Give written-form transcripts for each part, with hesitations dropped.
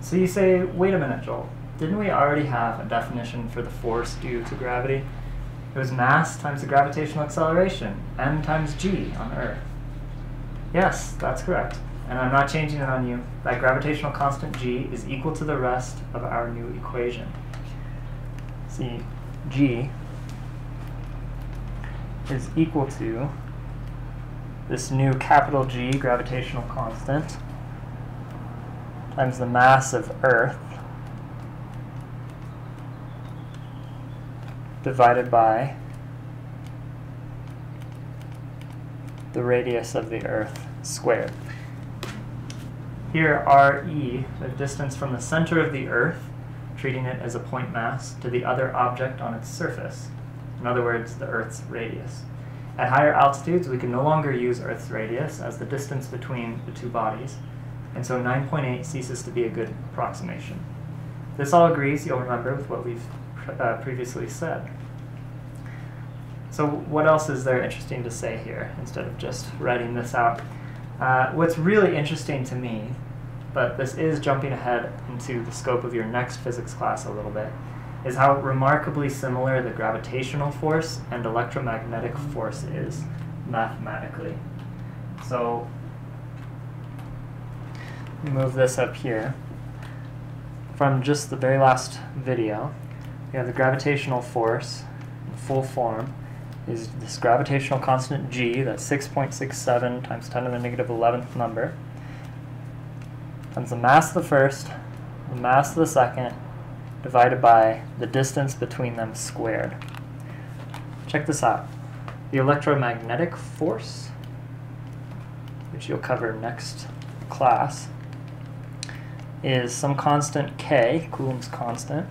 So you say, wait a minute, Joel. Didn't we already have a definition for the force due to gravity? It was mass times the gravitational acceleration, m times g on Earth. Yes, that's correct. And I'm not changing it on you. That gravitational constant g is equal to the rest of our new equation. See, g is equal to this new capital G gravitational constant times the mass of Earth divided by the radius of the Earth squared. Here, RE, the distance from the center of the Earth, treating it as a point mass, to the other object on its surface. In other words, the Earth's radius. At higher altitudes, we can no longer use Earth's radius as the distance between the two bodies, and so 9.8 ceases to be a good approximation. This all agrees, you'll remember, with what we've previously said. So what else is there interesting to say here, instead of just writing this out? What's really interesting to me, but this is jumping ahead into the scope of your next physics class a little bit, is how remarkably similar the gravitational force and electromagnetic force is mathematically. So move this up here. From just the very last video, we have the gravitational force in full form is this gravitational constant g, that's 6.67 times 10 to the negative 11th number, times the mass of the first, the mass of the second, divided by the distance between them squared. Check this out. The electromagnetic force, which you'll cover next class, is some constant k, Coulomb's constant,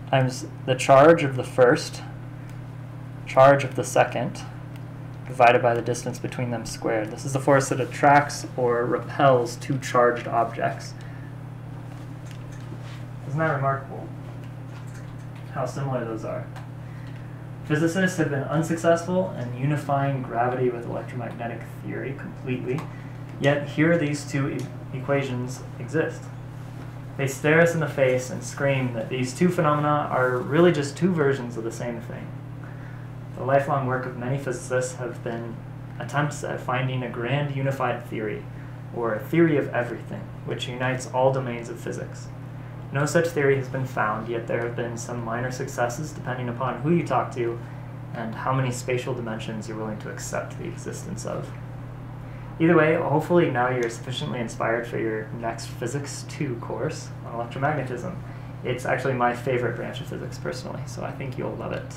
times the charge of the first, charge of the second, divided by the distance between them squared. This is the force that attracts or repels two charged objects. Isn't that remarkable? How similar those are. Physicists have been unsuccessful in unifying gravity with electromagnetic theory completely, yet here these two equations exist. They stare us in the face and scream that these two phenomena are really just two versions of the same thing. The lifelong work of many physicists have been attempts at finding a grand unified theory, or a theory of everything, which unites all domains of physics. No such theory has been found, yet there have been some minor successes depending upon who you talk to and how many spatial dimensions you're willing to accept the existence of. Either way, hopefully now you're sufficiently inspired for your next Physics 2 course on electromagnetism. It's actually my favorite branch of physics personally, so I think you'll love it.